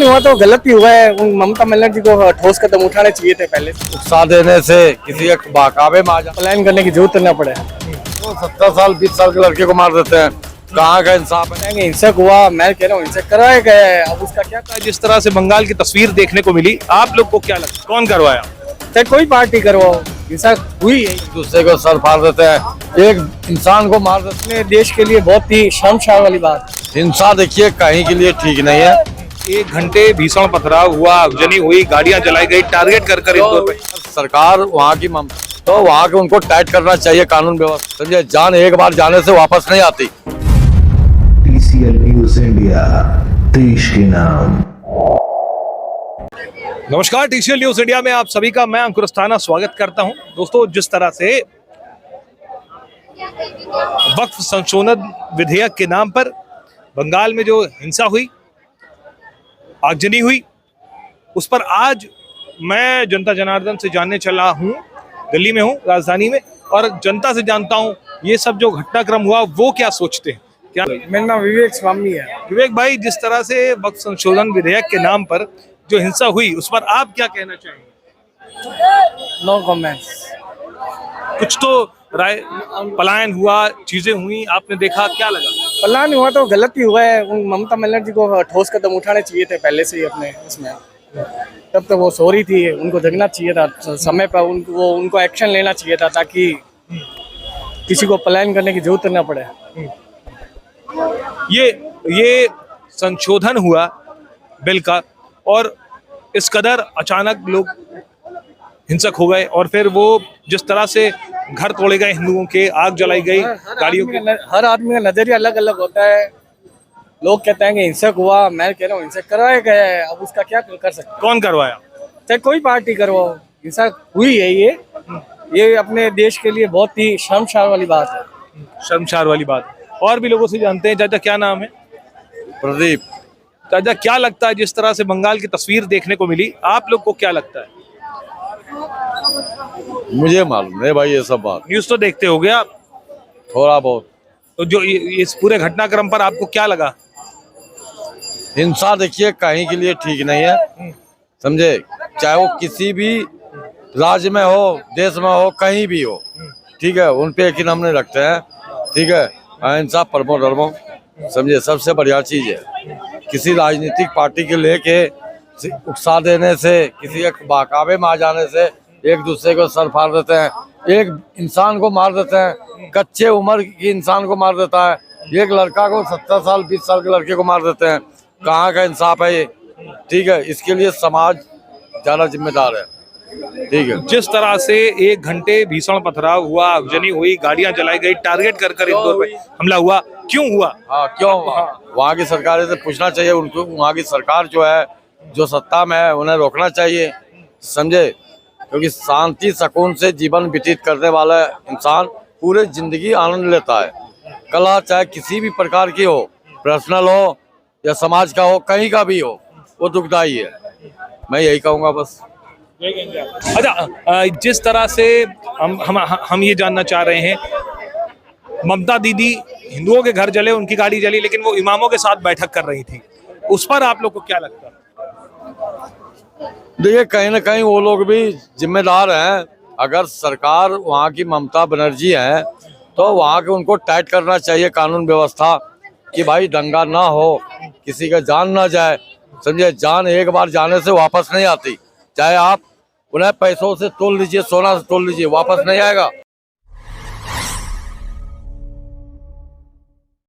हुआ तो गलत ही हुआ है। उन ममता बनर्जी को ठोस कदम उठाने चाहिए थे पहले। उत्साह देने से किसी के बहकावे में आ जाए, पलायन करने की जरूरत न पड़े। तो 17 साल 20 साल के लड़के को मार देते हैं, कहाँ का इंसाफ है। हिंसक हुआ, मैं कह रहा हूँ हिंसक कराया गया है, अब उसका क्या। जिस तरह से बंगाल की तस्वीर देखने को मिली, आप लोग को क्या लगता है कौन करवाया? चाहे कोई पार्टी करवाओ, हिंसक हुई है। एक दूसरे को सर फाड़ देते हैं, एक इंसान को मार देते अपने देश के लिए बहुत ही शर्मसार वाली बात। हैं। हिंसा देखिए कहीं के लिए ठीक नहीं है। 1 घंटे भीषण पथराव हुआ, आगजनी हुई, गाड़ियां जलाई गई, टारगेट कर इंदौर में। सरकार वहाँ की ममता, तो वहाँ के उनको टाइट करना चाहिए कानून व्यवस्था। समझे, जान एक बार जाने से वापस नहीं आती। TCL न्यूज़ इंडिया, देश के नाम। नमस्कार, टीसीएल न्यूज इंडिया में आप सभी का मैं अंकुर अस्थाना स्वागत करता हूं। दोस्तों, जिस तरह से वक्फ संशोधन विधेयक के नाम पर बंगाल में जो हिंसा हुई, आगजनी हुई, उस पर आज मैं जनता जनार्दन से जानने चला हूं। दिल्ली में हूं, राजधानी में, और जनता से जानता हूं ये सब जो घटनाक्रम हुआ वो क्या सोचते हैं। क्या मेरा नाम विवेक स्वामी है। विवेक भाई, जिस तरह से वक्फ संशोधन विधेयक के नाम पर जो हिंसा हुई, उस पर आप क्या कहना चाहेंगे? No comments. कुछ तो राय, पलायन हुआ, चीजें हुई, आपने देखा, क्या लगा? पलायन हुआ तो गलत ही हुआ है। उन ममता बनर्जी को ठोस कदम उठाने चाहिए थे पहले से ही अपने इसमें। तब तो वो सो रही थी, उनको जगना चाहिए था समय पर, उनको एक्शन लेना चाहिए था ताकि किसी को पलायन करने की जरूरत न पड़े। ये संशोधन हुआ बिल का, और इस कदर अचानक लोग हिंसक हो गए, और फिर वो जिस तरह से घर तोड़े गए हिंदुओं के, आग जलाई गई गाड़ियों के। हर आदमी का नजरिया अलग अलग होता है। लोग कहते हैं कि हिंसक हुआ, मैं कह रहा हूँ हिंसक कराया गया है, अब उसका क्या कर सकते। कौन करवाया? चाहे कोई पार्टी करवाओ, हिंसक हुई है। ये अपने देश के लिए बहुत ही शर्मसार वाली बात है। शर्मसार वाली बात। और भी लोगों से जानते हैं। चाचा, क्या नाम है? प्रदीप, चाचा, क्या लगता है जिस तरह से बंगाल की तस्वीर देखने को मिली, आप लोग को क्या लगता है? मुझे मालूम नहीं भाई ये सब बात, न्यूज तो देखते हो गया आप, थोड़ा बहुत। तो जो इस पूरे घटनाक्रम पर आपको क्या लगा? हिंसा देखिए कहीं के लिए ठीक नहीं है। समझे, चाहे वो किसी भी राज्य में हो, देश में हो, कहीं भी हो, ठीक है, उन पे यकीन हम नहीं रखते हैं। ठीक है, अहिंसा परमो धर्मो, समझे, सबसे बढ़िया चीज है। किसी राजनीतिक पार्टी के लेके उत्साह देने से, किसी के बहकावे में आ जाने से एक दूसरे को सर फाड़ देते हैं, एक इंसान को मार देते हैं, कच्चे उम्र की इंसान को मार देता है, एक लड़का को 17 साल 20 साल के लड़के को मार देते हैं, कहाँ का इंसाफ है ये। ठीक है, इसके लिए समाज ज्यादा जिम्मेदार है। ठीक है, जिस तरह से 1 घंटे भीषण पथराव हुआ, आगजनी हुई, गाड़ियां जलाई गई, टारगेट कर इंदौर में हमला हुआ, क्यों हुआ? हाँ, क्यों? वहाँ की सरकार से पूछना चाहिए उनको। वहाँ की सरकार जो है, जो सत्ता में है, उन्हें रोकना चाहिए। समझे, क्योंकि शांति सुकून से जीवन व्यतीत करने वाला इंसान पूरे जिंदगी आनंद लेता है। कला चाहे किसी भी प्रकार की हो, पर्सनल हो या समाज का हो, कहीं का भी हो, वो दुखदाई है। मैं यही कहूँगा बस। अच्छा, जिस तरह से हम ये जानना चाह रहे हैं, ममता दीदी, हिंदुओं के घर जले, उनकी गाड़ी जली, लेकिन वो इमामों के साथ बैठक कर रही थी, उस पर आप लोग को क्या लगता है? देखिए, कहीं ना कहीं वो लोग भी जिम्मेदार हैं। अगर सरकार वहाँ की ममता बनर्जी है, तो वहाँ के उनको टाइट करना चाहिए कानून व्यवस्था, कि भाई दंगा ना हो, किसी का जान ना जाए। समझे, जान एक बार जाने से वापस नहीं आती। चाहे आप उन्हें पैसों से तोल लीजिए, सोना से तोल लीजिए, वापस नहीं आएगा।